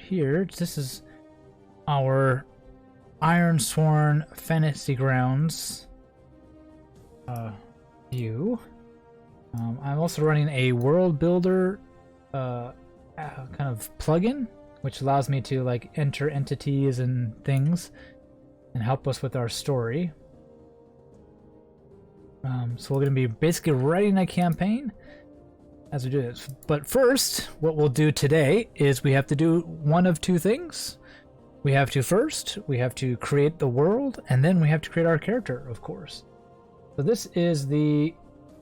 here, this is our Ironsworn Fantasy Grounds view. I'm also running a world builder kind of plugin, which allows me to like enter entities and things and help us with our story. So we're going to be basically writing a campaign as we do this. But first, what we'll do today is we have to do one of two things. We have to create the world, and then we have to create our character, of course. So this is the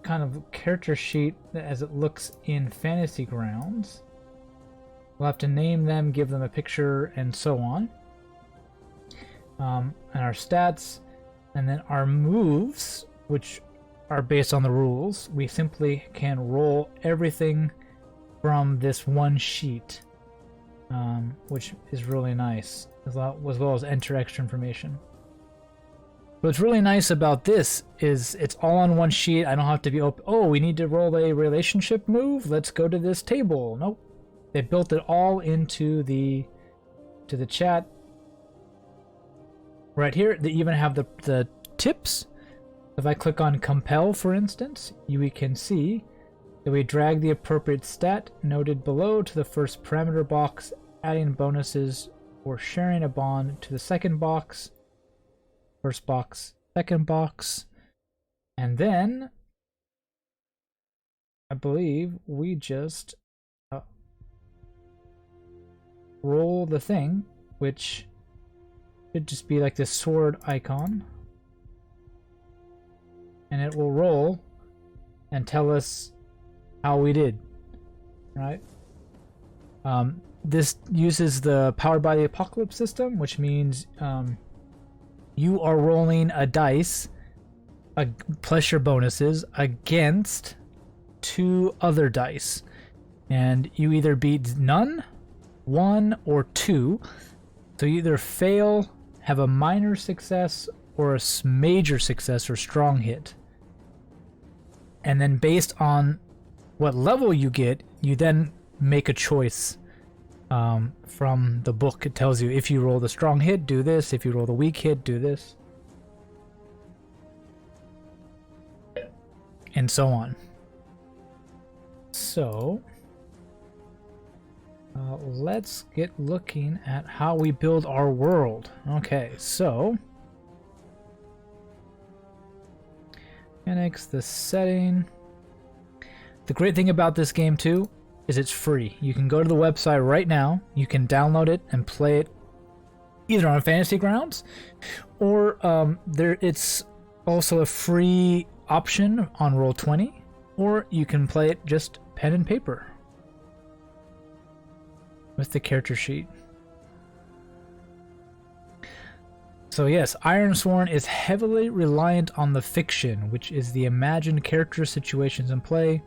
kind of character sheet as it looks in Fantasy Grounds. We'll have to name them, give them a picture, and so on. And our stats, and then our moves, which are based on the rules. We simply can roll everything from this one sheet, which is really nice, as well as enter extra information. What's really nice about this is it's all on one sheet. I don't have to be oh, we need to roll a relationship move. Let's go to this table. Nope. They built it all into the chat. Right here, they even have the tips. If I click on compel, for instance, we can see that we drag the appropriate stat noted below to the first parameter box, adding bonuses or sharing a bond to the second box, first box, second box, and then I believe we just roll the thing, which should just be like this sword icon. And it will roll and tell us how we did, right? This uses the Powered by the Apocalypse system, which means you are rolling a dice, plus your bonuses, against 2 other dice. And you either beat none, 1, or 2. So you either fail, have a minor success, or a major success or strong hit. And then based on what level you get, you then make a choice from the book. It tells you if you roll the strong hit, do this. If you roll the weak hit, do this. And so on. So let's get looking at how we build our world. Okay, so mechanics, the setting. The great thing about this game too is it's free. You can go to the website right now, you can download it and play it either on Fantasy Grounds, or it's also a free option on Roll20, or you can play it just pen and paper with the character sheet. So yes, Ironsworn is heavily reliant on the fiction, which is the imagined character situations in play.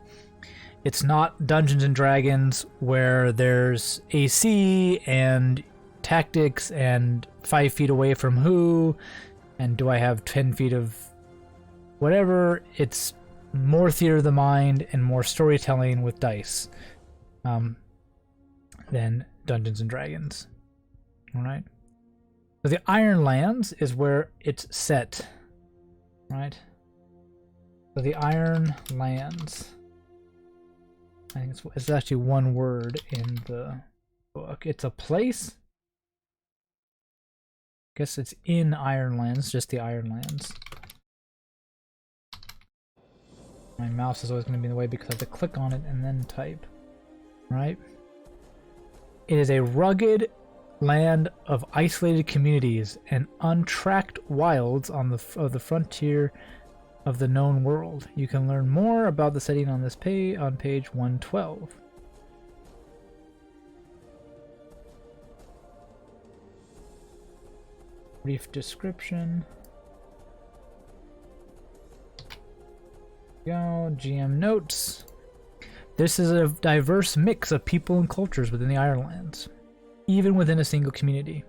It's not Dungeons and Dragons where there's AC and tactics and 5 feet away from who, and do I have 10 feet of whatever. It's more theater of the mind and more storytelling with dice than Dungeons and Dragons. All right. So the Ironlands is where it's set, right? So the Ironlands, I think it's actually one word in the book. It's a place. I guess it's in Ironlands, just the Ironlands. My mouse is always going to be in the way because I have to click on it and then type, right? It is a rugged land of isolated communities and untracked wilds on the frontier of the known world. You can learn more about the setting on this page on page 112. Brief description. Go GM notes. This is a diverse mix of people and cultures within the Ironlands, even within a single community.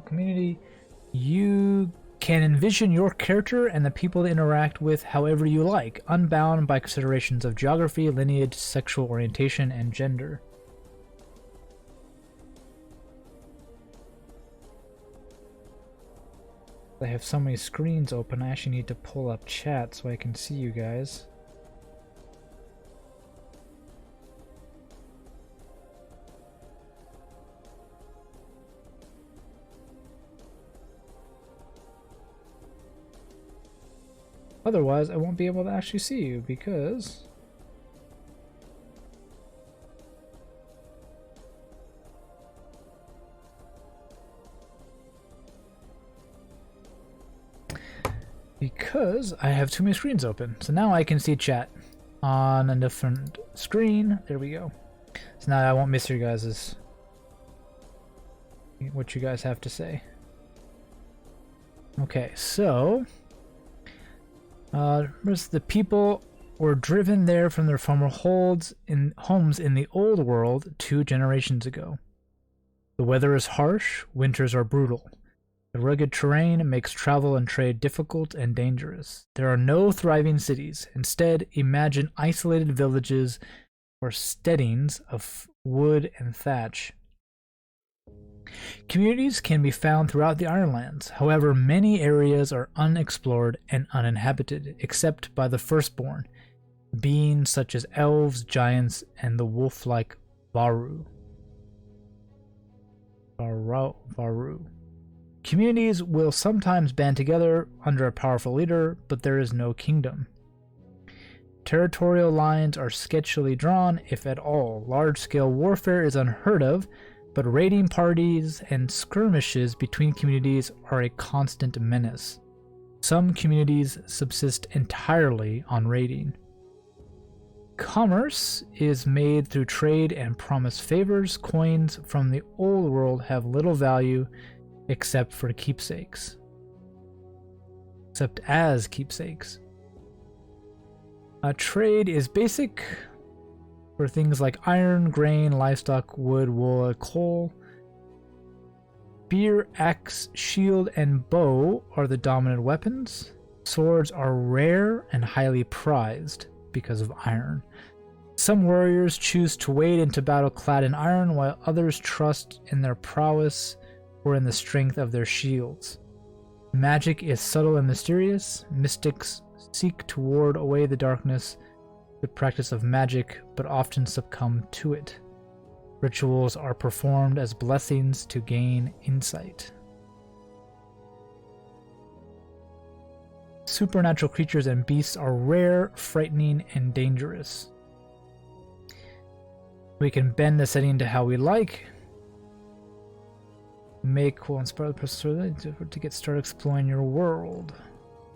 Community, you can envision your character and the people they interact with however you like, unbound by considerations of geography, lineage, sexual orientation, and gender. I have so many screens open, I actually need to pull up chat so I can see you guys. Otherwise, I won't be able to actually see you because... I have too many screens open. So now I can see chat on a different screen. There we go. So now I won't miss your guys's... what you guys have to say. Okay, so... the people were driven there from their former homes in the old world 2 generations ago. The weather is harsh, winters are brutal. The rugged terrain makes travel and trade difficult and dangerous. There are no thriving cities. Instead, imagine isolated villages or steadings of wood and thatch. Communities can be found throughout the Ironlands. However, many areas are unexplored and uninhabited, except by the Firstborn, beings such as elves, giants, and the wolf-like Varu. Communities will sometimes band together under a powerful leader, but there is no kingdom. Territorial lines are sketchily drawn, if at all. Large-scale warfare is unheard of, but raiding parties and skirmishes between communities are a constant menace. Some communities subsist entirely on raiding. Commerce is made through trade and promise favors. Coins from the old world have little value except for keepsakes. Except as keepsakes. Trade is basic for things like iron, grain, livestock, wood, wool, coal. Spear, axe, shield, and bow are the dominant weapons. Swords are rare and highly prized because of iron. Some warriors choose to wade into battle clad in iron, while others trust in their prowess or in the strength of their shields. Magic is subtle and mysterious. Mystics seek to ward away the darkness, the practice of magic, but often succumb to it. Rituals are performed as blessings to gain insight. Supernatural creatures and beasts are rare, frightening, and dangerous. We can bend the setting to how we like. Make cool inspire the person to get started exploring your world.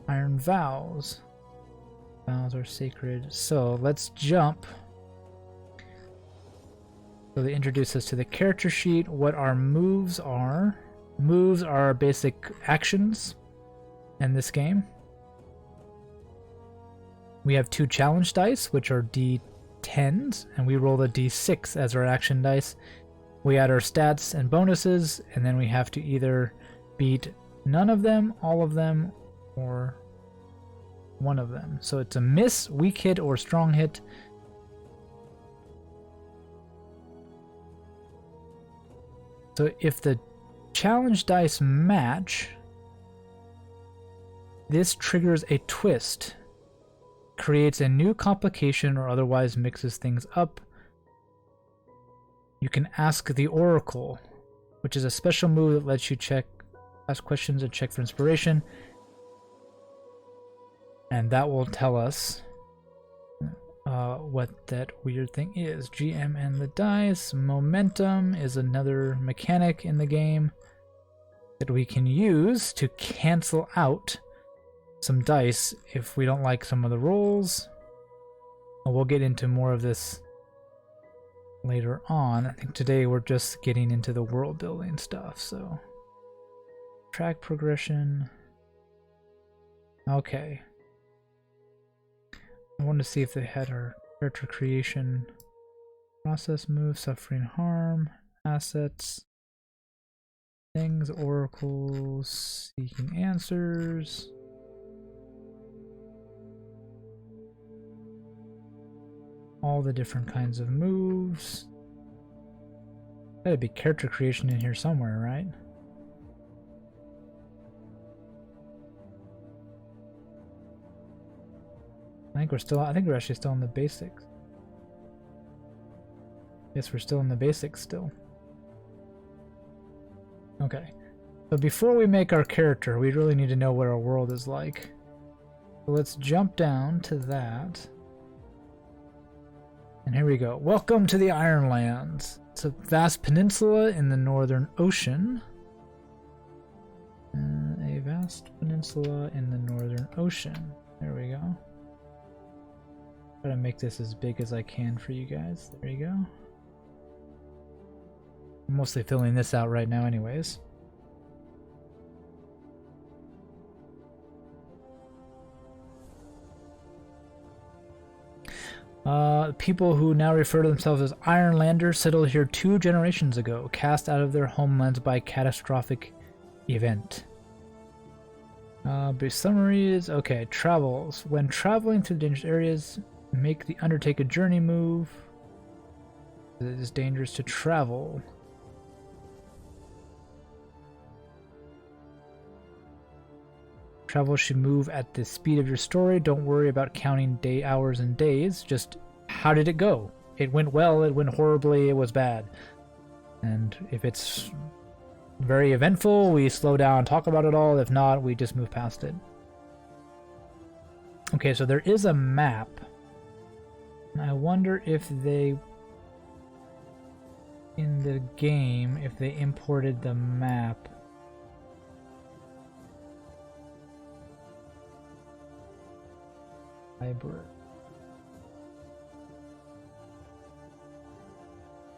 Iron vows. Vows are sacred. So let's jump. So they introduce us to the character sheet, what our moves are. Moves are basic actions in this game. We have 2 challenge dice, which are D10s, and we roll the D6 as our action dice. We add our stats and bonuses, and then we have to either beat none of them, all of them, or one of them. So it's a miss, weak hit, or strong hit. So if the challenge dice match, this triggers a twist, creates a new complication, or otherwise mixes things up. You can ask the Oracle, which is a special move that lets you ask questions and check for inspiration. And that will tell us what that weird thing is. GM and the dice. Momentum is another mechanic in the game that we can use to cancel out some dice if we don't like some of the rolls. And we'll get into more of this later on. I think today we're just getting into the world building stuff, so track progression. Okay. I want to see if they had our character creation process move, suffering harm, assets. Things, oracles, seeking answers. All the different kinds of moves. Gotta be character creation in here somewhere, right? I think we're actually still in the basics. Yes, we're still in the basics still. Okay. So before we make our character, we really need to know what our world is like. So let's jump down to that. And here we go. Welcome to the Ironlands. It's a vast peninsula in the Northern Ocean. A vast peninsula in the Northern Ocean. There we go. Try to make this as big as I can for you guys. There you go. I'm mostly filling this out right now anyways. People who now refer to themselves as Ironlanders settled here 2 generations ago, cast out of their homelands by catastrophic event. But summary is, okay, travels. When traveling through dangerous areas, undertake a journey move. It is dangerous to travel. Travel should move at the speed of your story. Don't worry about counting day, hours, and days. Just, how did it go? It went well, it went horribly, it was bad. And if it's very eventful, we slow down, talk about it all. If not, we just move past it. Okay, so there is a map. I wonder if they, in the game, if they imported the map. Library.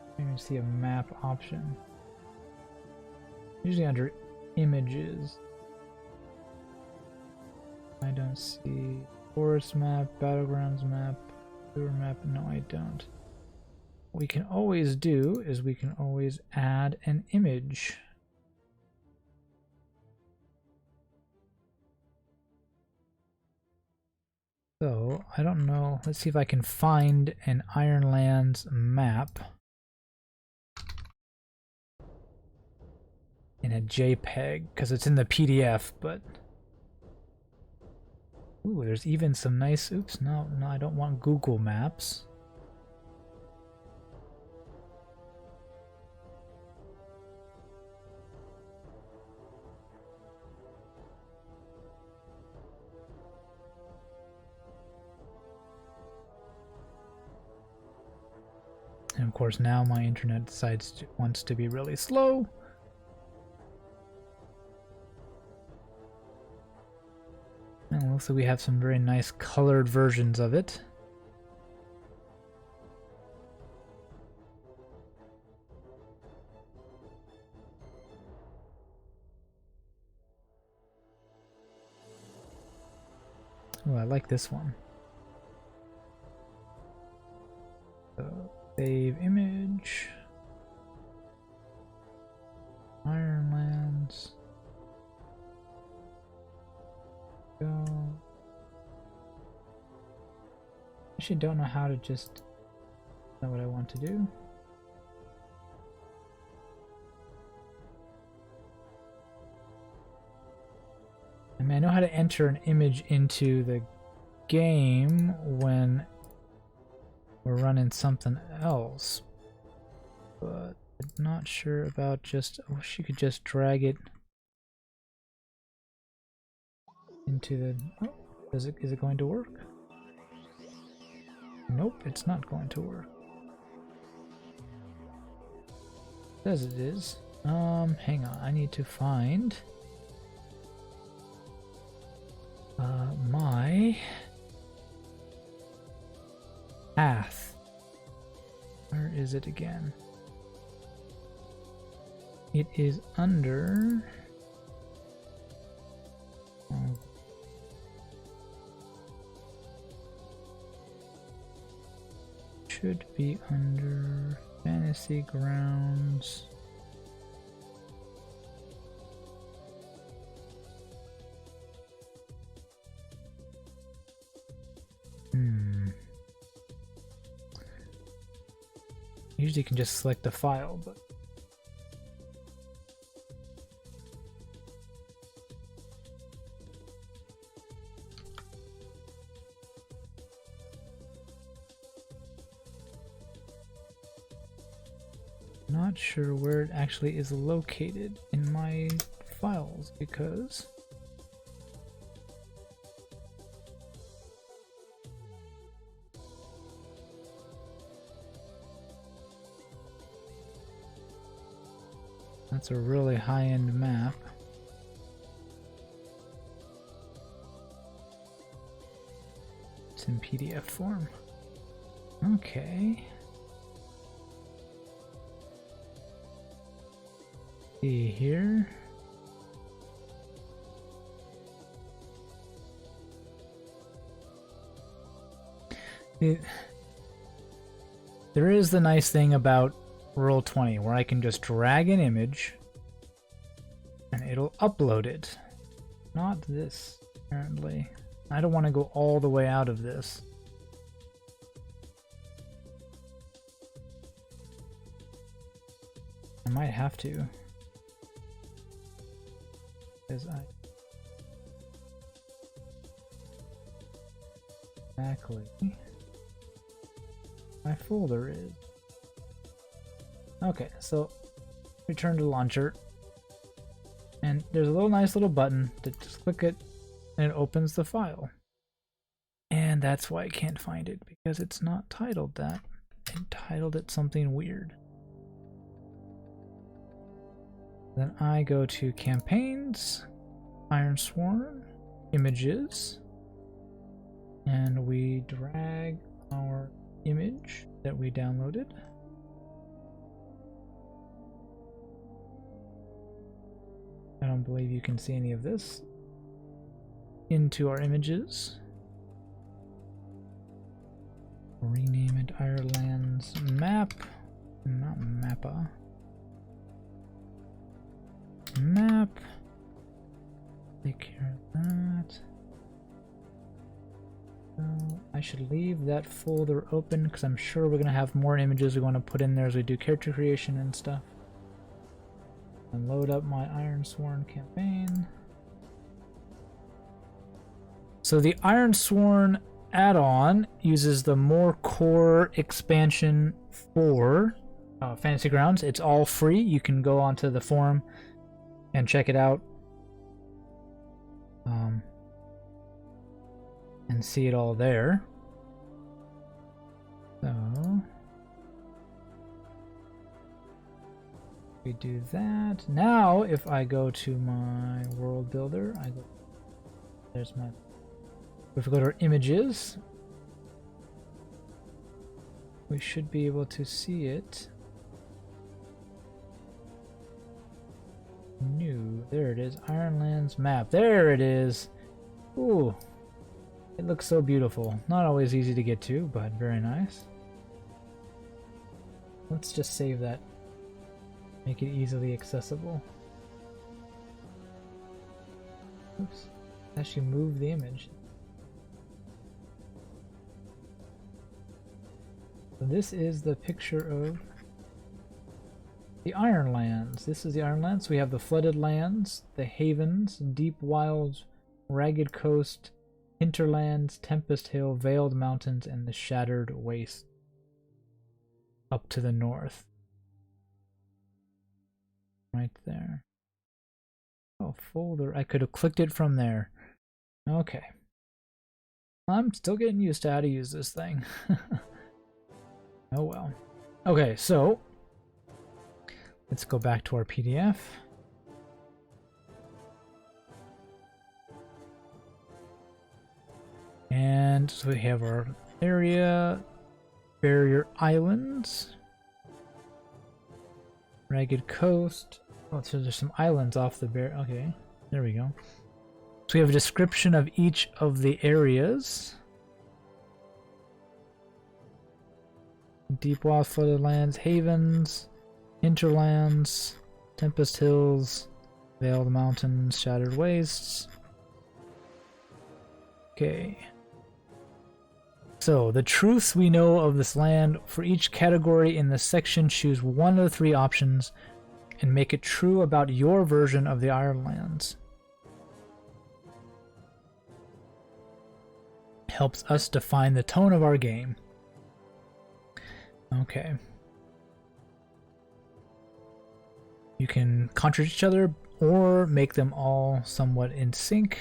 I don't even see a map option. Usually under images. I don't see forest map, battlegrounds map, sewer map. No, I don't. What we can always do is we can always add an image. So, I don't know. Let's see if I can find an Ironlands map in a JPEG, because it's in the PDF, but... Ooh, there's even some nice... Oops, no, I don't want Google Maps. And of course now my internet wants to be really slow. And looks like we have some very nice colored versions of it. Oh, I like this one. So, save image. Ironlands. Go. Actually don't know how to just know what I want to do. I mean, I know how to enter an image into the game when we're running something else, but I'm not sure about just... I wish you could just drag it into the... Oh, is it going to work? Nope, it's not going to work. It says it is. Hang on, I need to find my path. Where is it again? It is under... Oh. Should be under Fantasy Grounds. Usually you can just select the file, but not sure where it actually is located in my files because that's a really high-end map. It's in PDF form. Okay. See here. There is the nice thing about Roll20 where I can just drag an image and it'll upload it. Not this, apparently. I don't want to go all the way out of this. I might have to. Because exactly my folder is. Okay, so return to launcher. And there's a nice little button that just click it and it opens the file. And that's why I can't find it, because it's not titled that. It titled it something weird. Then I go to campaigns, Ironsworn, images, and we drag our image that we downloaded. I don't believe you can see any of this. Into our images. Rename it Ireland's map. Not mappa. Map. Take care of that. So I should leave that folder open because I'm sure we're going to have more images we want to put in there as we do character creation and stuff. And load up my Ironsworn campaign. So the Ironsworn add-on uses the More Core expansion for Fantasy Grounds. It's all free. You can go onto the forum and check it out. And see it all there. So we do that. Now if I go to my world builder, I go, there's my, if we go to our images, we should be able to see it. New, there it is, Ironland's map. There it is. Ooh, it looks so beautiful. Not always easy to get to, but very nice. Let's just save that. Make it easily accessible. Oops, actually move the image. So this is the picture of the Ironlands. This is the Ironlands. We have the flooded lands, the havens, deep wilds, ragged coast, hinterlands, Tempest Hill, veiled mountains, and the shattered waste up to the north. Right there. Oh, folder. I could have clicked it from there. Okay. I'm still getting used to how to use this thing. Oh well. Okay, so let's go back to our PDF. And so we have our area, barrier islands, ragged coast. Oh, so there's some islands off the barrier. Okay, there we go. So we have a description of each of the areas. Deep wild flooded lands, havens, hinterlands, Tempest Hills, veiled mountains, shattered wastes. Okay. So, the truths we know of this land. For each category in this section, choose one of the 3 options and make it true about your version of the Ironlands. Helps us define the tone of our game. Okay. You can contradict each other or make them all somewhat in sync.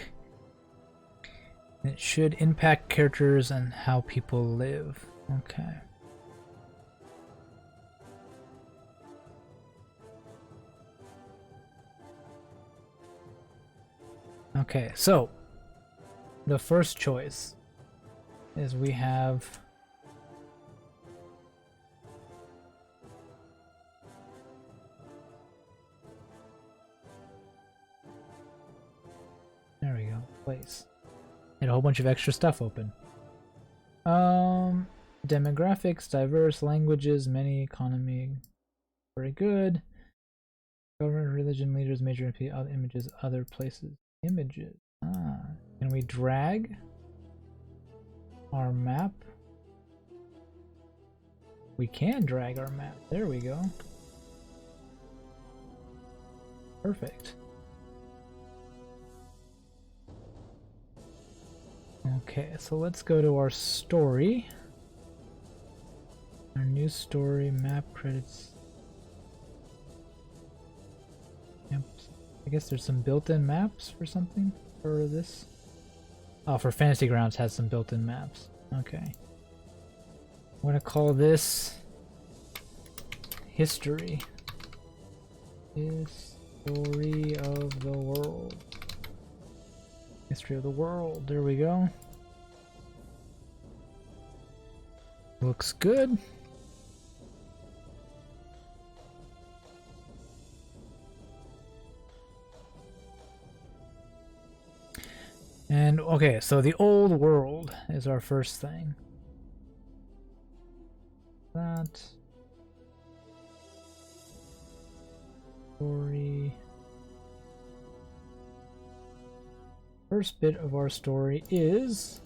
It should impact characters and how people live. Okay. Okay, so the first choice is we have there we go, place. And a whole bunch of extra stuff open. Demographics, diverse languages, many economy, very good. Government, religion, leaders, major images, other places. Images. Can we drag our map? We can drag our map. There we go. Perfect. Okay, so let's go to our story. Our new story, map credits. Yep. I guess there's some built-in maps for something for this. Oh, for Fantasy Grounds has some built-in maps. Okay. I'm gonna call this History. History of the world. History of the world. There we go. Looks good. And okay, so the old world is our first thing. That story. First bit of our story is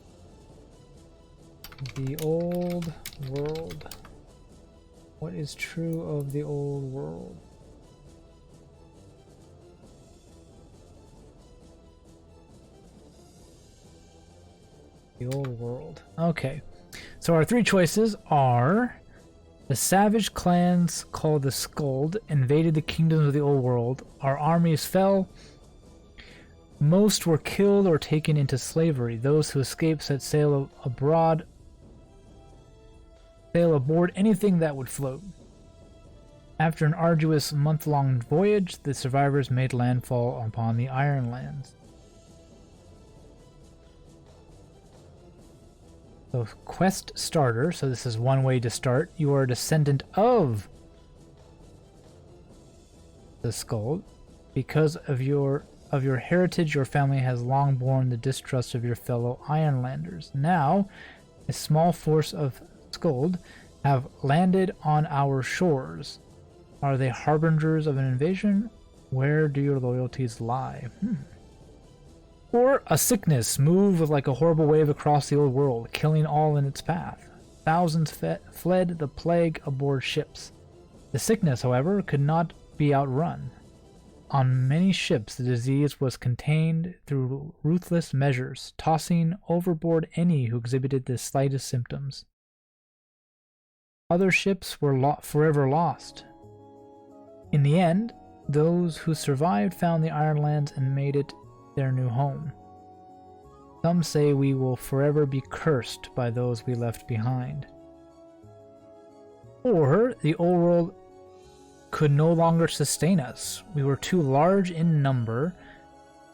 the old world. What is true of the old world? The old world. Okay. So our 3 choices are: the savage clans called the Skuld invaded the kingdoms of the old world. Our armies fell. Most were killed or taken into slavery. Those who escaped set sail aboard anything that would float. After an arduous month-long voyage, the survivors made landfall upon the Ironlands. So quest starter, so this is one way to start. You are a descendant of the Skuld. Because of your heritage, your family has long borne the distrust of your fellow Ironlanders. Now, a small force of Skuld have landed on our shores. Are they harbingers of an invasion? Where do your loyalties lie? Or a sickness moved like a horrible wave across the old world, killing all in its path. Thousands fled the plague aboard ships. The sickness, however, could not be outrun. On many ships, the disease was contained through ruthless measures, tossing overboard any who exhibited the slightest symptoms. Other ships were forever lost. In the end, those who survived found the Ironlands and made it their new home. Some say we will forever be cursed by those we left behind. Or the old world could no longer sustain us. We were too large in number.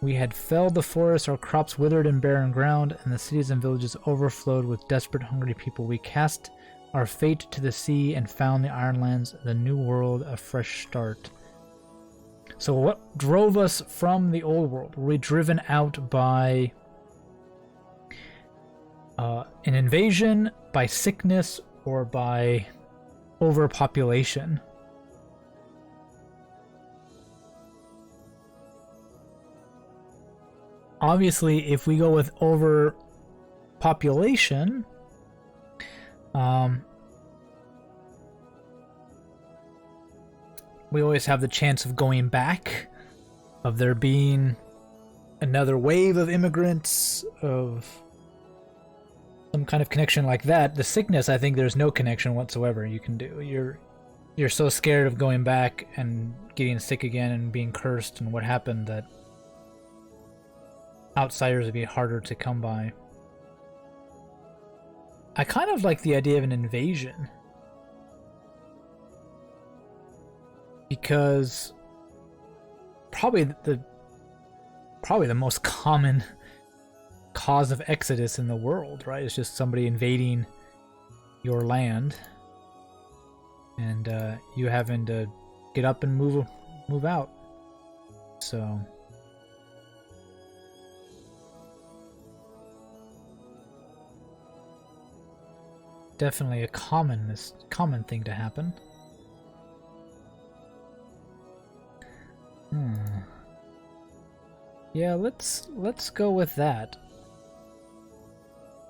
We had felled the forests, our crops withered in barren ground, and the cities and villages overflowed with desperate, hungry people. We cast our fate to the sea and found the Ironlands, the new world, a fresh start. So what drove us from the old world? Were we driven out by an invasion, by sickness, or by overpopulation? Obviously, if we go with overpopulation, We always have the chance of going back, of there being another wave of immigrants, of some kind of connection like that. The sickness, I think there's no connection whatsoever you can do. You're so scared of going back and getting sick again and being cursed and what happened that outsiders would be harder to come by. I kind of like the idea of an invasion, because probably the most common cause of exodus in the world, right? It's just somebody invading your land and you having to get up and move out. So definitely a common thing to happen. Yeah, let's go with that.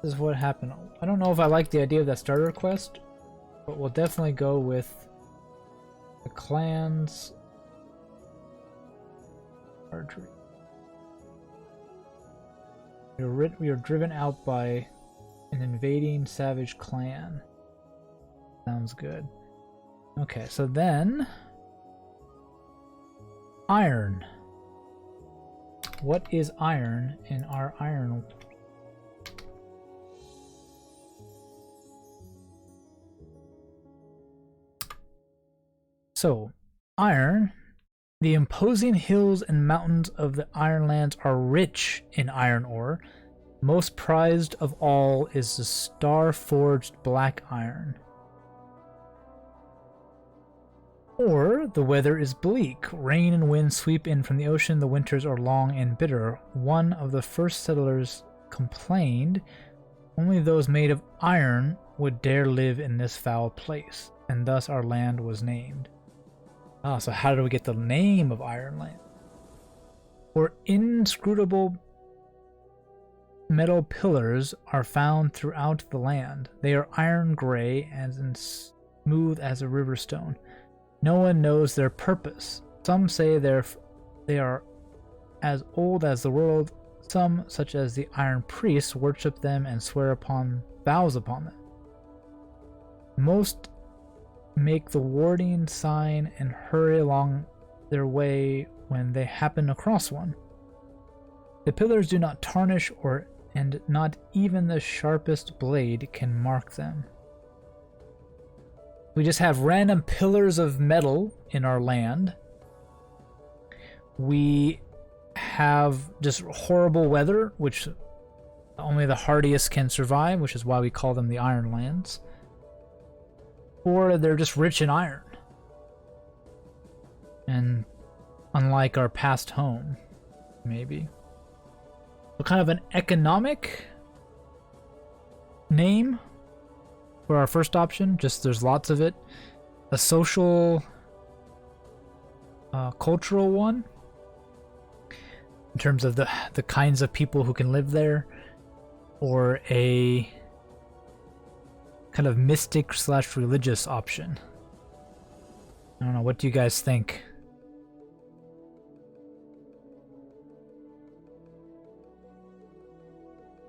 This is what happened. I don't know if I like the idea of that starter quest, but we'll definitely go with the clans. Archery. We are driven out by an invading savage clan. Sounds good. Okay, so then iron. What is iron in our iron? So, iron. The imposing hills and mountains of the Ironlands are rich in iron ore. Most prized of all is the star-forged black iron. Or the weather is bleak. Rain and wind sweep in from the ocean. The winters are long and bitter. One of the first settlers complained, only those made of iron would dare live in this foul place, and thus our land was named. Ah, so how do we get the name of Ironland? For inscrutable metal pillars are found throughout the land. They are iron gray and smooth as a river stone. No one knows their purpose. Some say they are as old as the world. Some, such as the Iron Priests, worship them and swear vows upon them. Most make the warding sign and hurry along their way when they happen across one. The pillars do not tarnish and not even the sharpest blade can mark them. We just have random pillars of metal in our land. We have just horrible weather, which only the hardiest can survive, which is why we call them the Ironlands. Or they're just rich in iron. And unlike our past home, maybe. So kind of an economic name for our first option, just there's lots of it. A social, cultural one, in terms of the kinds of people who can live there, or a kind of mystic / religious option. I don't know, what do you guys think?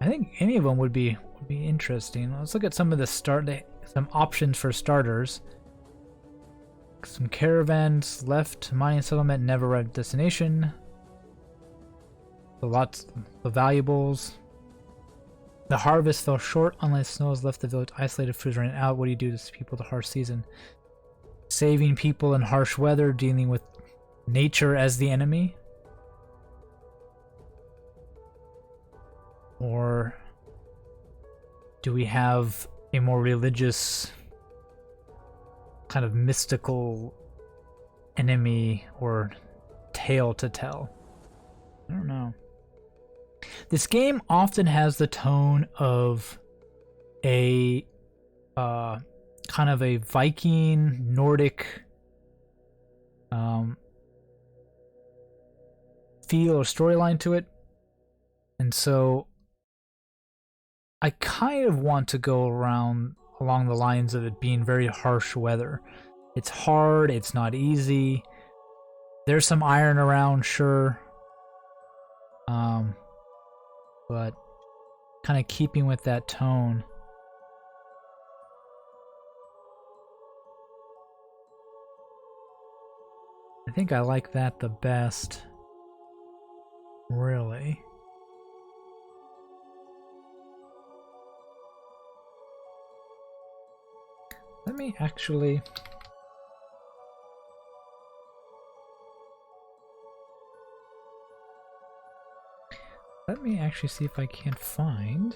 I think any of them would be interesting. Let's look at some of the some options for starters. Some caravans left mining settlement, never arrived at destination. So lots of valuables. The harvest fell short unless snow has left the village isolated, food running out. What do you do to people the harsh season? Saving people in harsh weather, dealing with nature as the enemy. Or do we have a more religious, kind of mystical enemy or tale to tell? I don't know. This game often has the tone of a kind of a Viking, Nordic feel or storyline to it. And so I kind of want to go around along the lines of it being very harsh weather. It's hard, it's not easy. There's some iron around, sure. But kind of keeping with that tone. I think I like that the best. Really. Let me actually... Let me actually see if I can't find...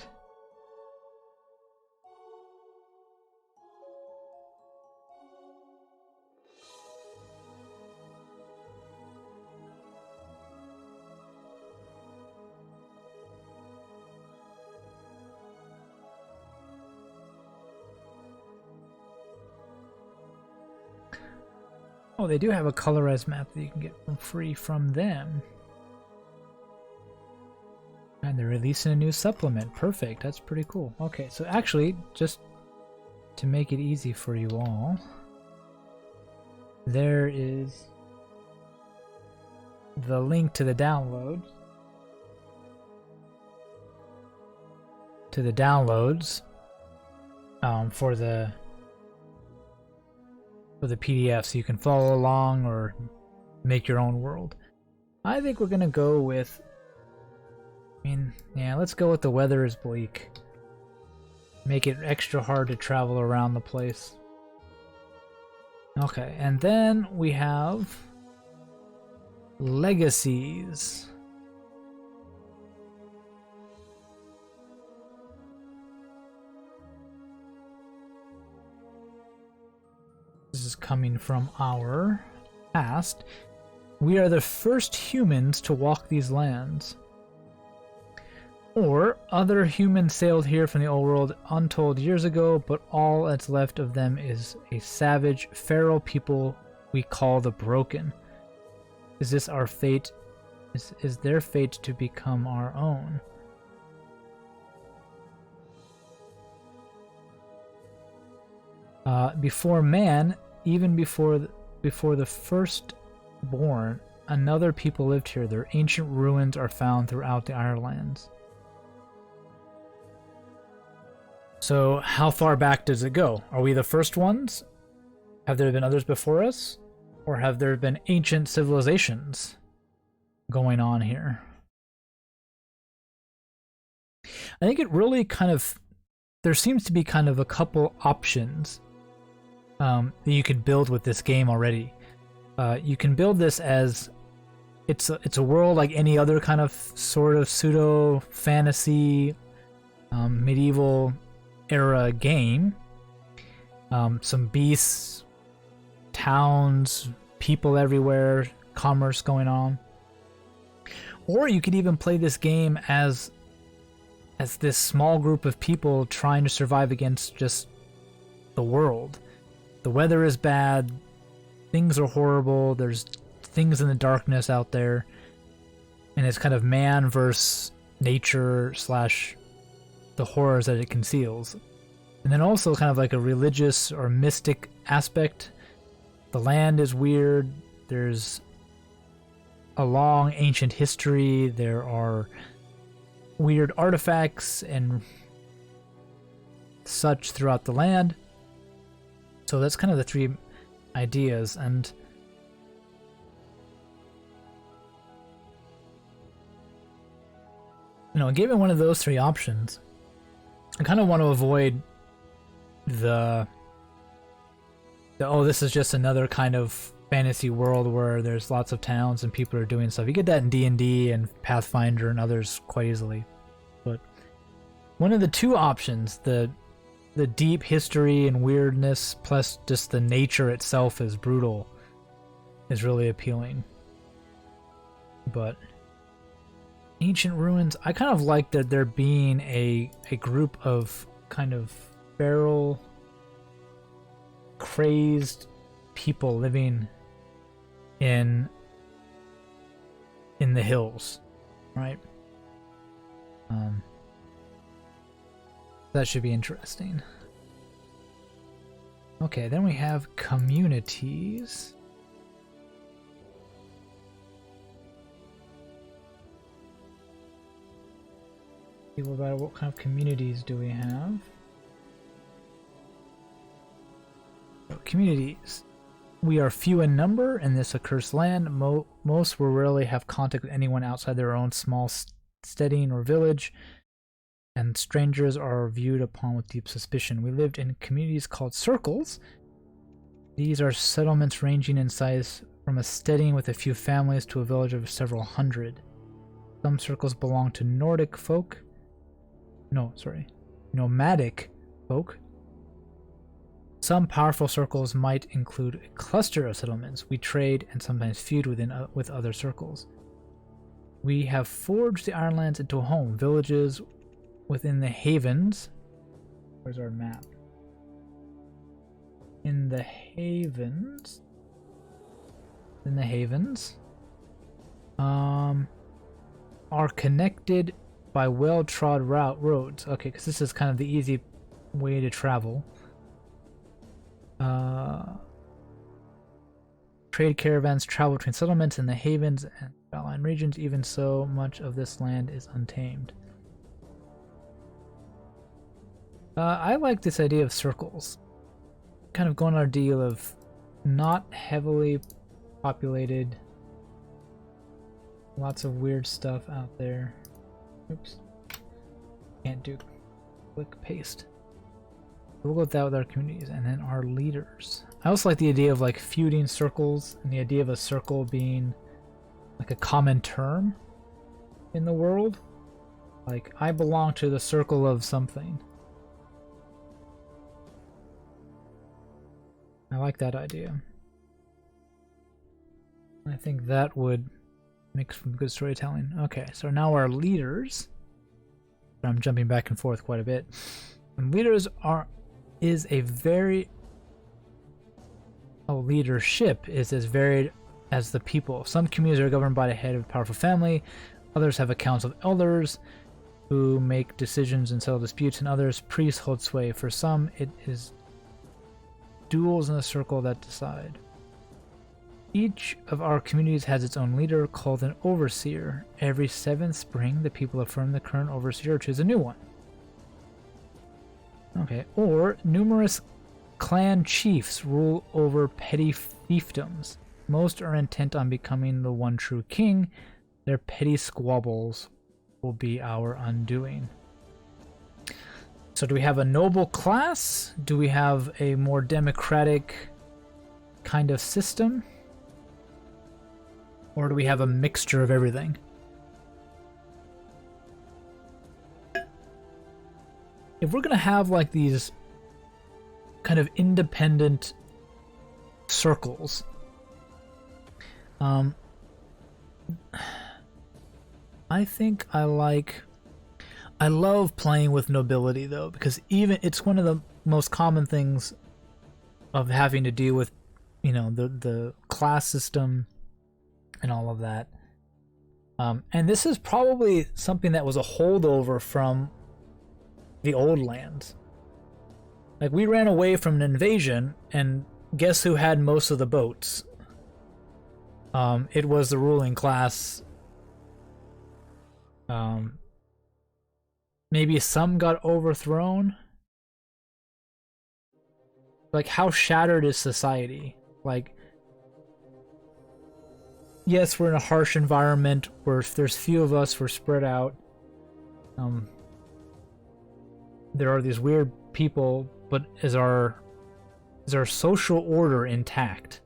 Oh, they do have a colorized map that you can get for free from them. And they're releasing a new supplement. Perfect. That's pretty cool. Okay, so actually, just to make it easy for you all, there is the link to the download. To the downloads for the PDF, so you can follow along or make your own world. I think we're gonna go with... yeah, let's go with the weather is bleak. Make it extra hard to travel around the place. Okay, and then we have legacies. This is coming from our past. We are the first humans to walk these lands. Or, other humans sailed here from the old world untold years ago, but all that's left of them is a savage, feral people we call the Broken. Is this our fate? Is their fate to become our own? Before man, even before the first born, another people lived here. Their ancient ruins are found throughout the Irelands. So, how far back does it go? Are we the first ones? Have there been others before us? Or have there been ancient civilizations going on here? I think it really kind of... There seems to be kind of a couple options that you could build with this game already. You can build this as... It's a world like any other kind of sort of pseudo-fantasy, medieval... era game. Some beasts, towns, people everywhere, commerce going on. Or you could even play this game as this small group of people trying to survive against just the world. The weather is bad, things are horrible, there's things in the darkness out there, and it's kind of man versus nature slash the horrors that it conceals. And then also kind of like a religious or mystic aspect. The land is weird, there's a long ancient history, there are weird artifacts and such throughout the land. So that's kind of the three ideas, and given one of those three options, I kind of want to avoid the oh, this is just another kind of fantasy world where there's lots of towns and people are doing stuff. You get that in D&D and Pathfinder and others quite easily. But one of the two options, the deep history and weirdness plus just the nature itself is brutal, is really appealing. But ancient ruins, I kind of like that there being a group of kind of feral, crazed people living in the hills, right? That should be interesting. Okay, then we have communities. People about what kind of communities do we have? Communities. We are few in number in this accursed land. Most will rarely have contact with anyone outside their own small steading or village, and strangers are viewed upon with deep suspicion. We lived in communities called circles. These are settlements ranging in size from a steading with a few families to a village of several hundred. Some circles belong to Nordic folk. Nomadic folk. Some powerful circles might include a cluster of settlements. We trade and sometimes feud with other circles. We have forged the Ironlands into a home. Villages within the havens. Where's our map? In the havens. Are connected by well-trod roads. Okay, because this is kind of the easy way to travel. Trade caravans travel between settlements in the havens and outlying regions. Even so, much of this land is untamed. I like this idea of circles. Kind of going on our deal of not heavily populated. Lots of weird stuff out there. Oops. Can't do click paste. We'll go with that with our communities, and then our leaders. I also like the idea of like feuding circles, and the idea of a circle being like a common term in the world. Like, I belong to the circle of something. I like that idea. I think that would make some good storytelling. Okay, so now our leaders. I'm jumping back and forth quite a bit. And leaders leadership is as varied as the people. Some communities are governed by the head of a powerful family. Others have a council of elders who make decisions and settle disputes, and others priests hold sway. For some, it is duels in the circle that decide. Each of our communities has its own leader called an overseer. Every 7th spring, the people affirm the current overseer or choose a new one. Okay, or numerous clan chiefs rule over petty fiefdoms. Most are intent on becoming the one true king. Their petty squabbles will be our undoing. So do we have a noble class? Do we have a more democratic kind of system? Or do we have a mixture of everything? If we're gonna have like these kind of independent circles, I think I love playing with nobility though, because even it's one of the most common things of having to deal with, you know, the class system and all of that. And this is probably something that was a holdover from the old lands. Like, we ran away from an invasion, and guess who had most of the boats? It was the ruling class. Maybe some got overthrown. Like, how shattered is society? Like, yes, we're in a harsh environment where there's few of us, we're spread out. There are these weird people, but is our social order intact?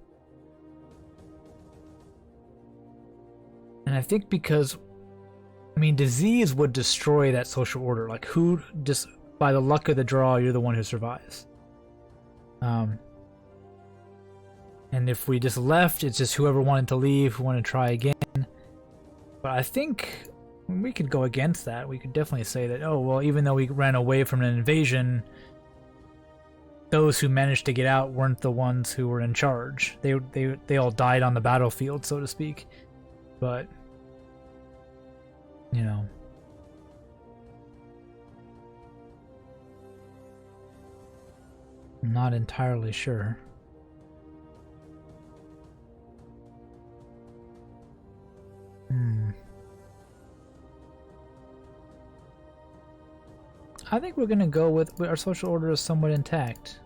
And I think because, I mean, disease would destroy that social order. Like, who just by the luck of the draw, you're the one who survives. And if we just left, it's just whoever wanted to leave, who wanted to try again. But I think we could go against that. We could definitely say that, oh, well, even though we ran away from an invasion, those who managed to get out weren't the ones who were in charge. They all died on the battlefield, so to speak. But, you know. I'm not entirely sure. I think we're gonna go with our social order is somewhat intact.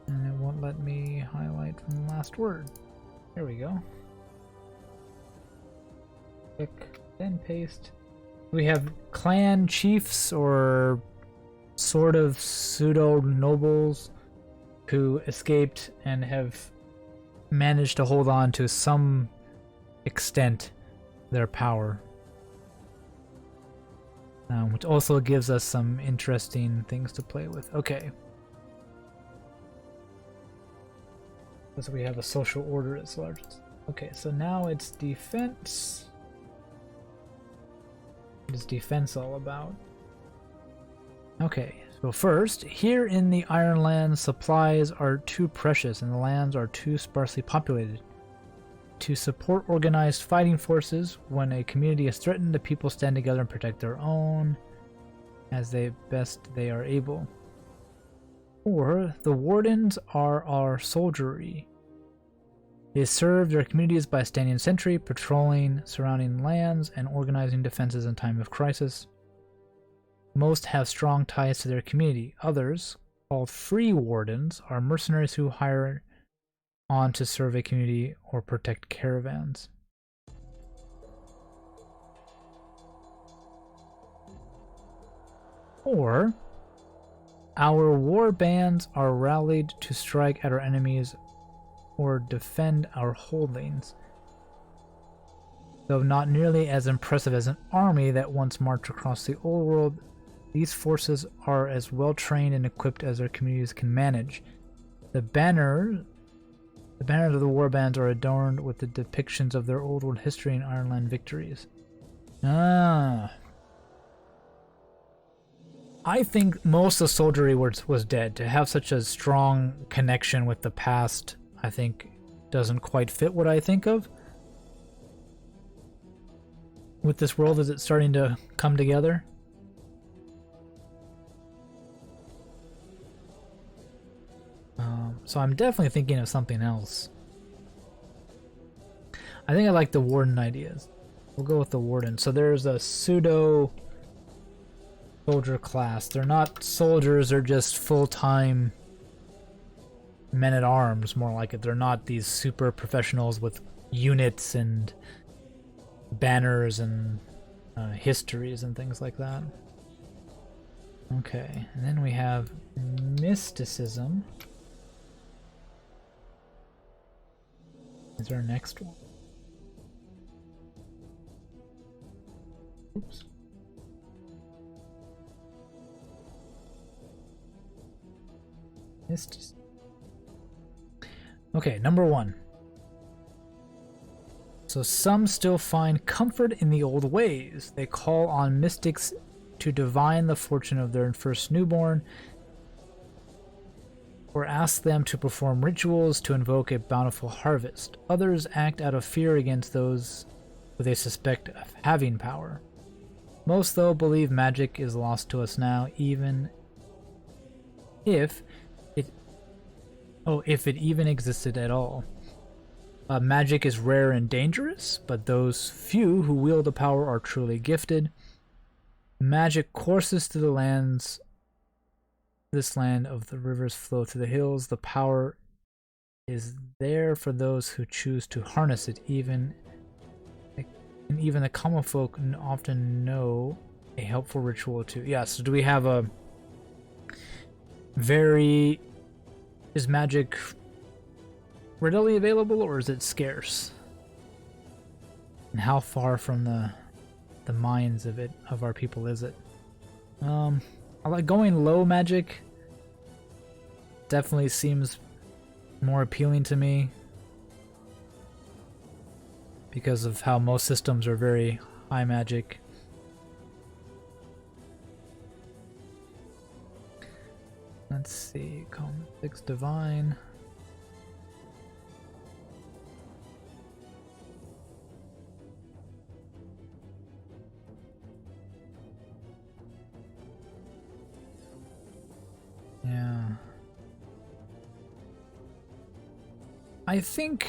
And it won't let me highlight from the last word. There we go. Click, then paste. We have clan chiefs or sort of pseudo nobles who escaped and have managed to hold on to some extent their power, which also gives us some interesting things to play with. Okay, so we have a social order as largest. Okay, so now it's defense. What is defense all about? Okay, so first, here in the Ironlands, supplies are too precious and the lands are too sparsely populated. To support organized fighting forces, when a community is threatened, the people stand together and protect their own as best they are able. Or, the wardens are our soldiery. They serve their communities by standing sentry, patrolling surrounding lands, and organizing defenses in time of crisis. Most have strong ties to their community. Others, called free wardens, are mercenaries who hire on to serve a community or protect caravans. Or, our war bands are rallied to strike at our enemies or defend our holdings. Though not nearly as impressive as an army that once marched across the old world, these forces are as well trained and equipped as their communities can manage. The banners of the war bands are adorned with the depictions of their old world history and Ironland victories. Ah. I think most of the soldiery was dead. To have such a strong connection with the past, I think, doesn't quite fit what I think of. With this world, is it starting to come together? So I'm definitely thinking of something else. I think I like the warden ideas. We'll go with the warden. So there's a pseudo soldier class. They're not soldiers, they're just full-time men-at-arms, more like it. They're not these super professionals with units and banners and histories and things like that. Okay, and then we have mysticism. Is our next one. Oops. Mysticism. Okay, number 1. So some still find comfort in the old ways. They call on mystics to divine the fortune of their first newborn, or ask them to perform rituals to invoke a bountiful harvest. Others act out of fear against those who they suspect of having power. Most, though, believe magic is lost to us now, even if it even existed at all. Magic is rare and dangerous, but those few who wield the power are truly gifted. Magic courses through the lands. This land of the rivers flow through the hills. The power is there for those who choose to harness it. Even the common folk often know a helpful ritual too. Yeah, so do we have a is magic readily available or is it scarce? And how far from the minds of our people is it? I like going low magic. Definitely seems more appealing to me because of how most systems are very high magic. Let's see, Column 6 Divine. I think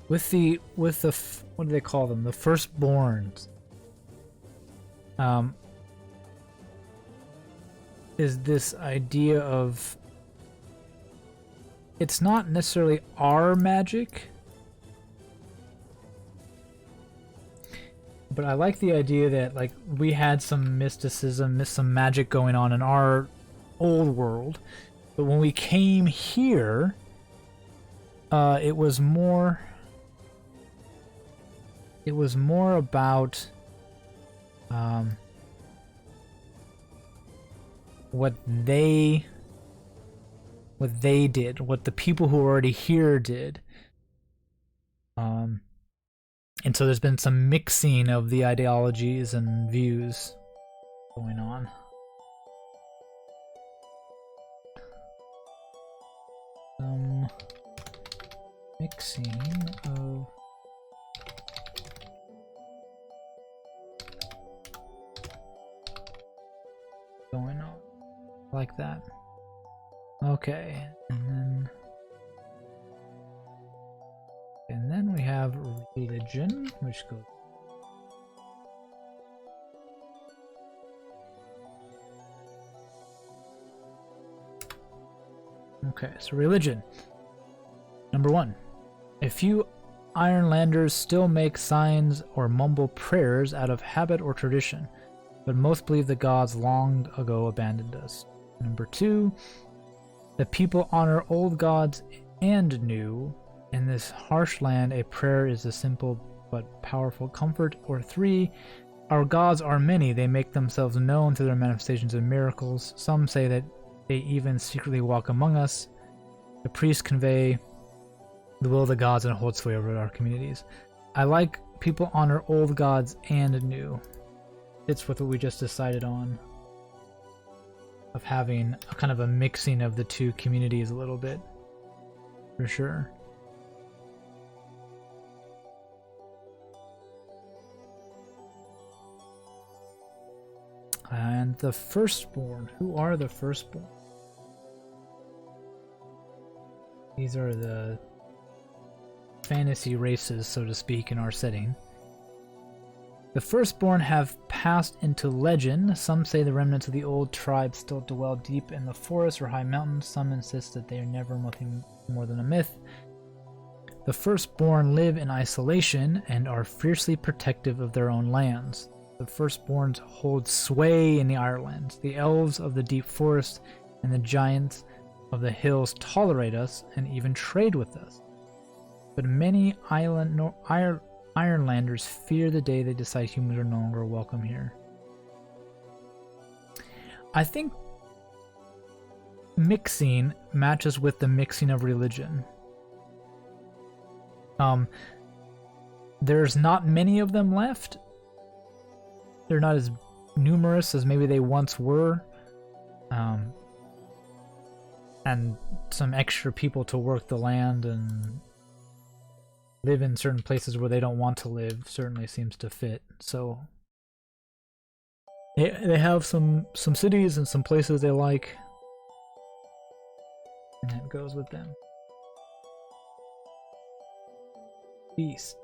with the what do they call them? The firstborns. Is this idea of it's not necessarily our magic, but I like the idea that like we had some mysticism, some magic going on in our old world, but when we came here, it was more about what they did, what the people who were already here did. And so there's been some mixing of the ideologies and views going on. Some mixing of going on. Like that. Okay, and then we have religion, which goes. Okay, so religion. Number 1. A few Ironlanders still make signs or mumble prayers out of habit or tradition, but most believe the gods long ago abandoned us. Number 2. The people honor old gods and new. In this harsh land, a prayer is a simple but powerful comfort. Or 3. Our gods are many. They make themselves known through their manifestations and miracles. Some say that they even secretly walk among us. The priests convey the will of the gods and hold sway over our communities. I like people honor old gods and new. It's with what we just decided on, of having a kind of a mixing of the two communities a little bit, for sure. And the firstborn. Who are the firstborn? These are the fantasy races, so to speak, in our setting. The firstborn have passed into legend. Some say the remnants of the old tribe still dwell deep in the forests or high mountains. Some insist that they are never nothing more than a myth. The firstborn live in isolation and are fiercely protective of their own lands. The firstborns hold sway in the Irelands. The elves of the deep forest and the giants of the hills tolerate us and even trade with us. But many Ironlanders fear the day they decide humans are no longer welcome here. I think mixing matches with the mixing of religion. There's not many of them left. They're not as numerous as maybe they once were. And some extra people to work the land and live in certain places where they don't want to live certainly seems to fit. So they have some cities and some places they like, and that goes with them. Beast.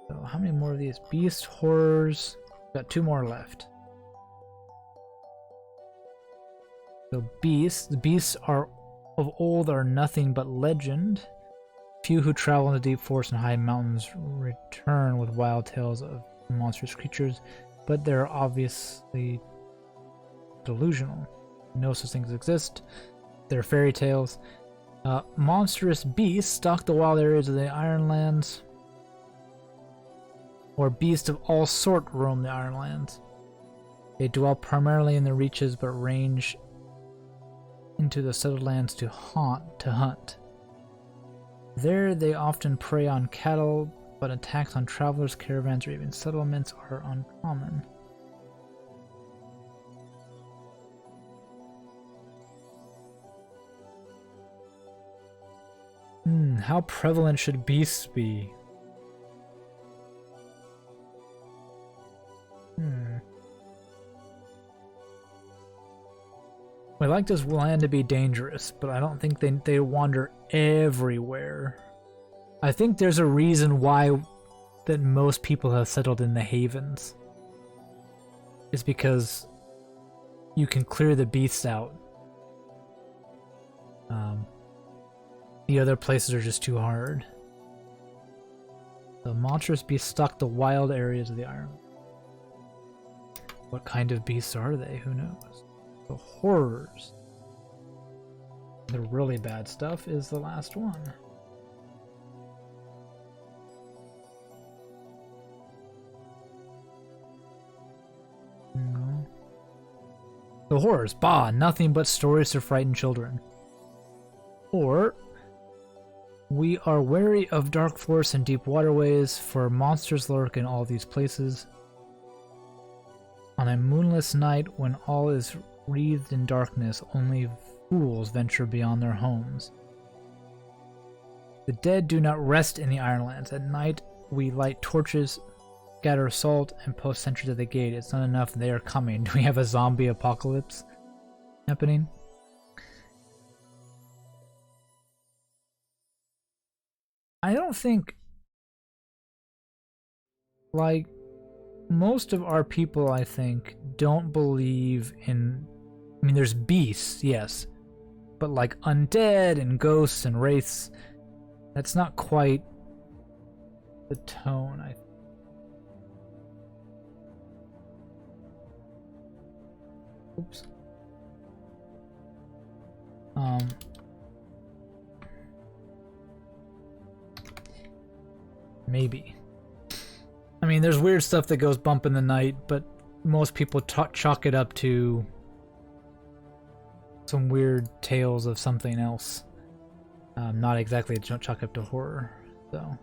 So how many more of these? Beast, horrors. Got 2 more left. So beasts. The beasts are of old are nothing but legend. Few who travel in the deep forest and high mountains return with wild tales of monstrous creatures, but they're obviously delusional. No such things exist. They're fairy tales. Monstrous beasts stalk the wild areas of the Ironlands, or beasts of all sort roam the Ironlands. They dwell primarily in the reaches, but range into the settled lands to hunt. There they often prey on cattle, but attacks on travelers, caravans, or even settlements are uncommon. How prevalent should beasts be? We like this land to be dangerous, but I don't think they wander everywhere. I think there's a reason why that most people have settled in the havens. It's because you can clear the beasts out. The other places are just too hard. The monstrous beasts stalk the wild areas of the Iron. What kind of beasts are they? Who knows? The horrors. The really bad stuff is the last one. No. The horrors. Bah, nothing but stories to frighten children. Or, we are wary of dark forests and deep waterways, for monsters lurk in all these places. On a moonless night, when all is wreathed in darkness, only fools venture beyond their homes. The dead do not rest in the Ironlands. At night, we light torches, scatter salt, and post sentries at the gate. It's not enough, they are coming. Do we have a zombie apocalypse happening? I don't think, like, most of our people, I think, don't believe in, I mean, there's beasts, yes, but like undead and ghosts and wraiths, that's not quite the tone, I think. Oops. Maybe. I mean, there's weird stuff that goes bump in the night, but most people chalk it up to some weird tales of something else. Not exactly chalk up to horror, so.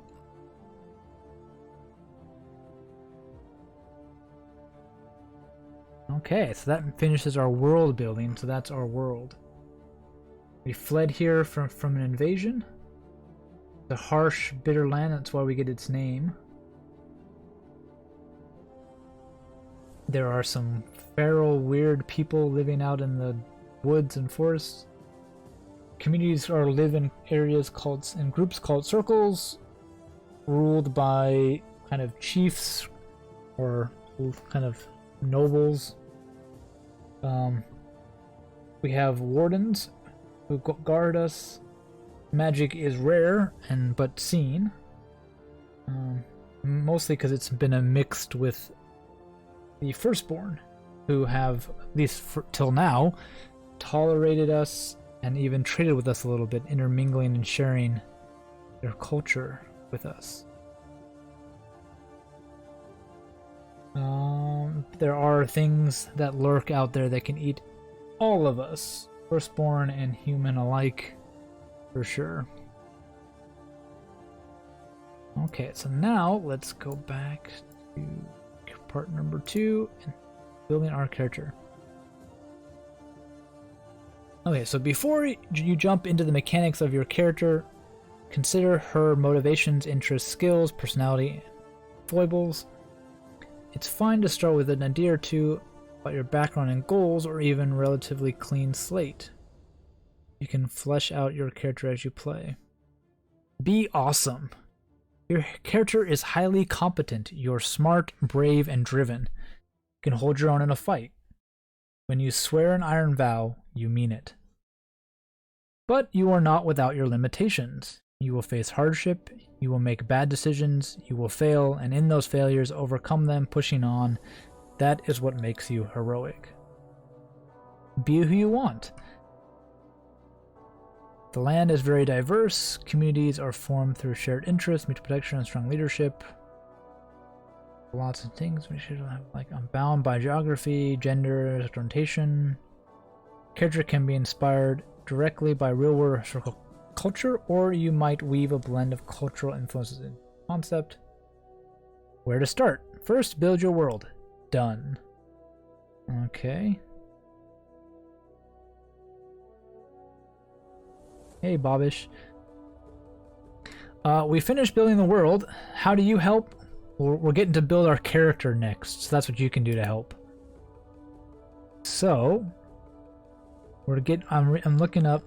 Okay, so that finishes our world building, so that's our world. We fled here from an invasion. The harsh, bitter land, that's why we get its name. There are some feral, weird people living out in the woods and forests. Communities live in areas in groups called circles, ruled by kind of chiefs or kind of nobles. We have wardens who guard us. Magic is rare but seen, mostly because it's been mixed with the Firstborn, who have, at least till now, tolerated us and even traded with us a little bit, intermingling and sharing their culture with us. There are things that lurk out there that can eat all of us, Firstborn and human alike. For sure. Okay, so now let's go back to part number 2 and building our character. Okay, so before you jump into the mechanics of your character, consider her motivations, interests, skills, personality, foibles. It's fine to start with an idea or two about your background and goals, or even relatively clean slate. You can flesh out your character as you play. Be awesome. Your character is highly competent. You're smart, brave, and driven. You can hold your own in a fight. When you swear an iron vow, you mean it. But you are not without your limitations. You will face hardship, you will make bad decisions, you will fail, and in those failures, overcome them, pushing on. That is what makes you heroic. Be who you want. The land is very diverse. Communities are formed through shared interests, mutual protection, and strong leadership. Lots of things we should have, like, I'm bound by geography, gender, orientation. Character can be inspired directly by real-world historical culture, or you might weave a blend of cultural influences in concept. Where to start? First, build your world. Done. Okay. Hey, Bobbish. We finished building the world. How do you help? We're getting to build our character next, so that's what you can do to help. So, I'm looking up.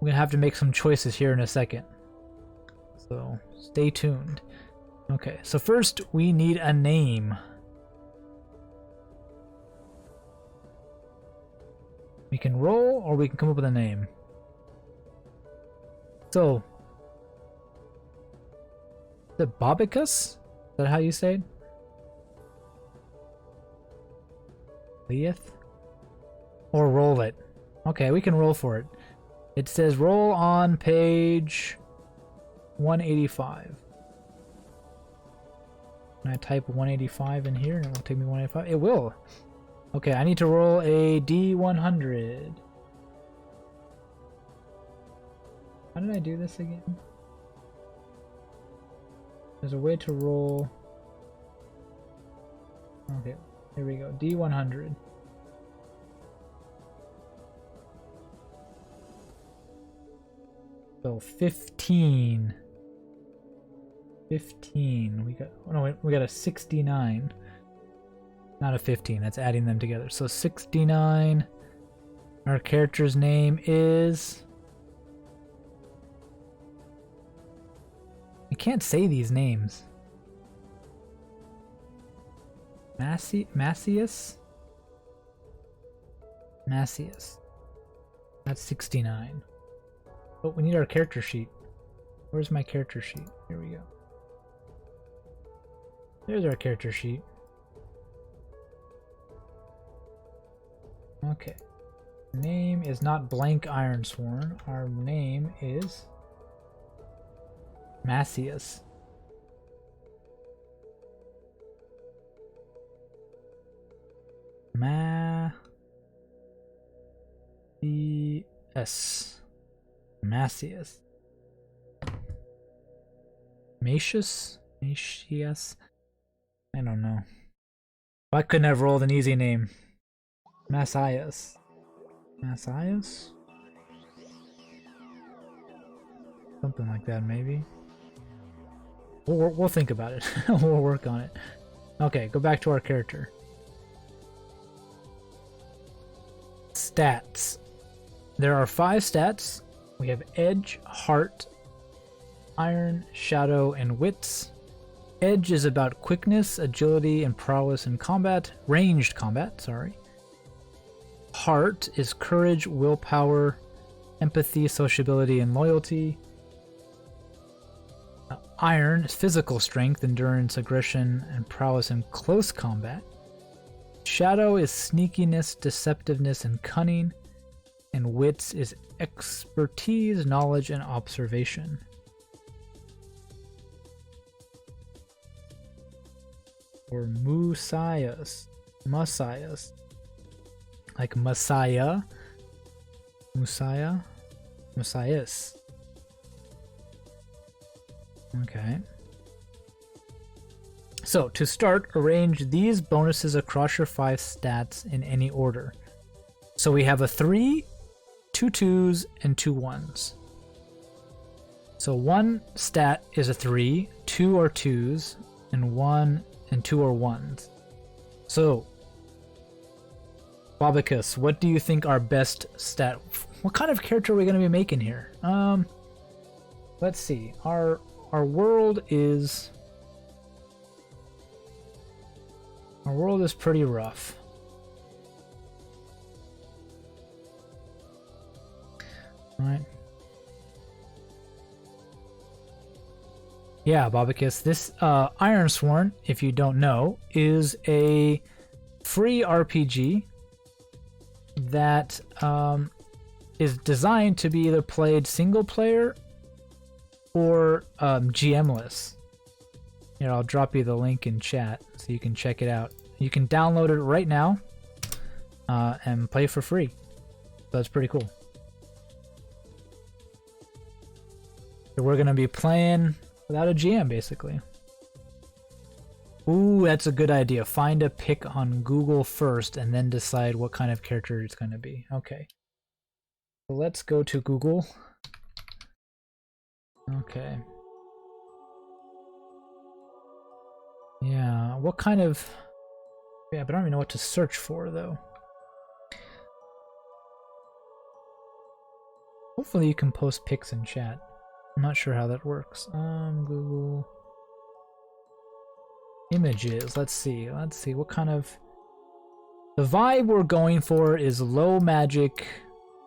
We're gonna have to make some choices here in a second. So stay tuned. Okay, so first we need a name. We can roll or we can come up with a name. So, is it Bobicus? Is that how you say it? Leith? Or roll it. Okay, we can roll for it. It says roll on page 185. Can I type 185 in here and it will take me 185? It will. Okay, I need to roll a D100. How did I do this again? There's a way to roll. Okay, here we go. D100. So 15. 15. We got, oh no, we got a 69. Not a 15. That's adding them together. So 69. Our character's name is. I can't say these names. Masias? Masias. That's 69. Oh, we need our character sheet. Where's my character sheet? Here we go. There's our character sheet. Okay. Name is not blank Ironsworn. Our name is Masias. Masias. Masias? I don't know. I couldn't have rolled an easy name. Masias. Masias? Something like that, maybe. We'll think about it. We'll work on it. Okay, go back to our character. Stats. There are 5 stats. We have Edge, Heart, Iron, Shadow, and Wits. Edge is about quickness, agility, and prowess in combat. Ranged combat, sorry. Heart is courage, willpower, empathy, sociability, and loyalty. Iron is physical strength, endurance, aggression, and prowess in close combat. Shadow is sneakiness, deceptiveness, and cunning. And Wits is expertise, knowledge, and observation. Or Masias. Like Messiah. Masias. Okay. So, to start, arrange these bonuses across your 5 stats in any order. So we have a 3, 2 2s, and 2 1s. So 1 stat is a 3, 2 are 2s, and 1 and 2 are 1s. So, Bobicus, what do you think our best stat? What kind of character are we going to be making here? Let's see. Our world is pretty rough. All right. Yeah, Bobicus. This Ironsworn, if you don't know, is a free RPG that is designed to be either played single player or GM-less. Here, I'll drop you the link in chat so you can check it out. You can download it right now and play for free. That's pretty cool. So we're going to be playing without a GM, basically. Ooh, that's a good idea. Find a pick on Google first and then decide what kind of character it's going to be. Okay. So let's go to Google. Okay. Yeah, what kind of... Yeah, but I don't even know what to search for, though. Hopefully you can post pics in chat. I'm not sure how that works. Google images. Let's see. Let's see what kind of. The vibe we're going for is low magic,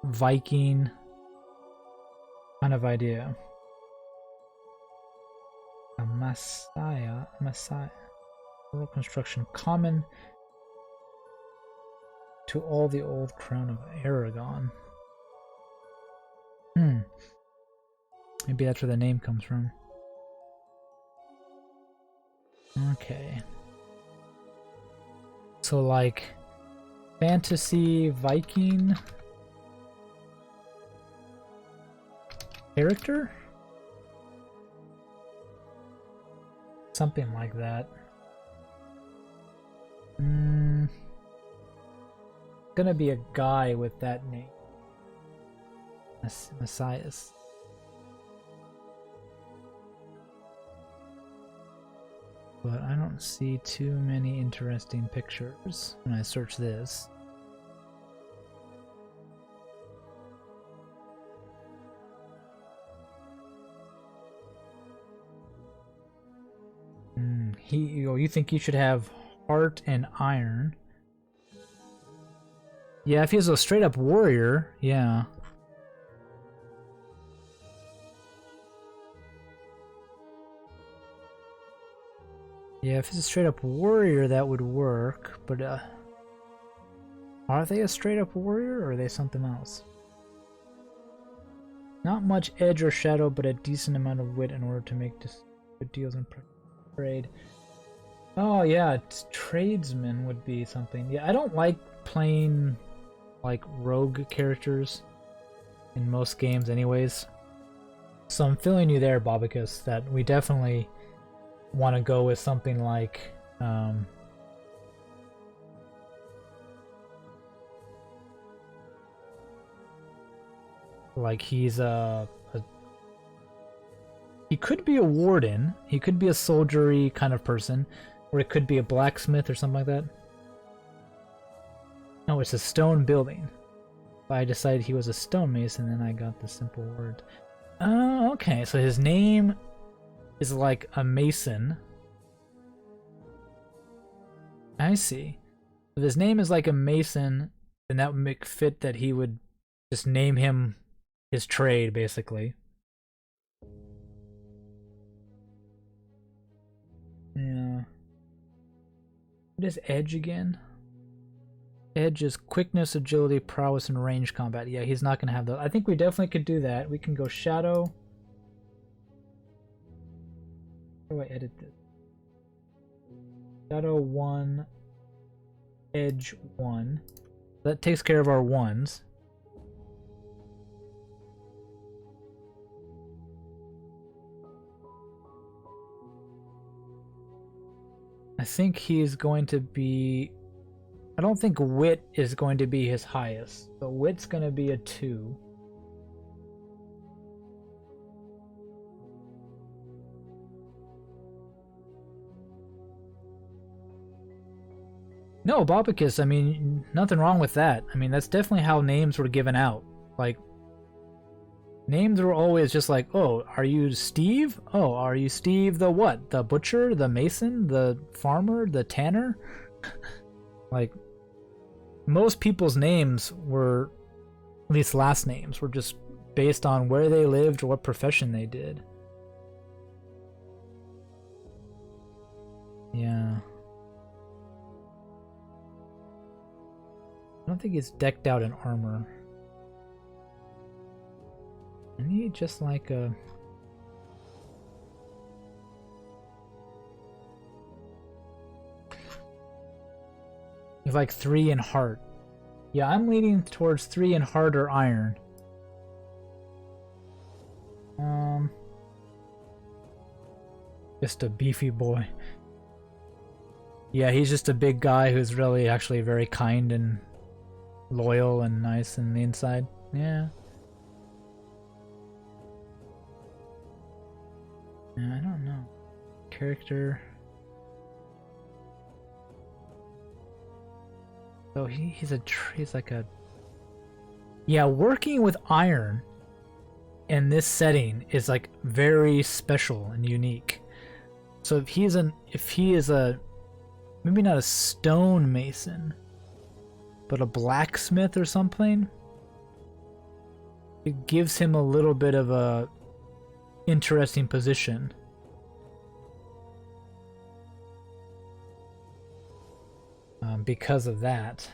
Viking kind of idea. A Messiah. Rural construction common to all the old crown of Aragon. Maybe that's where the name comes from. Okay. So like fantasy Viking character? Something like that. Gonna be a guy with that name. Masias. But I don't see too many interesting pictures when I search this. You think he should have heart and iron? Yeah, if he was a straight up warrior, yeah. Yeah, if he's a straight up warrior, that would work, but are they a straight up warrior or are they something else? Not much edge or shadow, but a decent amount of wit in order to make good deals and trade. Oh yeah, tradesman would be something. Yeah, I don't like playing like rogue characters in most games anyways. So I'm feeling you there, Bobicus, that we definitely want to go with something like he's he could be a warden, he could be a soldiery kind of person, or it could be a blacksmith or something like that. No, it's a stone building. I decided he was a stonemason, then I got the simple word. Oh, okay, so his name is like a mason. I see. If his name is like a mason, then that would make fit that he would just name him his trade, basically. Yeah. What is edge again? Edge is quickness, agility, prowess, and range combat. Yeah, he's not going to have those. I think we definitely could do that. We can go shadow. How do I edit this? Shadow 1, edge 1. That takes care of our ones. I think he's going to be... I don't think wit is going to be his highest. So wit's going to be a 2. No, Bobicus, I mean, nothing wrong with that. I mean, that's definitely how names were given out. Like, names were always just like, oh, are you Steve? Oh, are you Steve the what? The butcher? The mason? The farmer? The tanner? Like, most people's names were, at least last names, were just based on where they lived or what profession they did. Yeah. I don't think he's decked out in armor. I need just like a... He's like 3 in heart. Yeah, I'm leaning towards 3 in heart or iron. Just a beefy boy. Yeah, he's just a big guy who's really actually very kind and loyal and nice in the inside. Yeah. Yeah, I don't know. Character. So he's like a... Yeah, working with iron in this setting is like very special and unique. So if he is a maybe not a stonemason, but a blacksmith or something, it gives him a little bit of a interesting position. Because of that.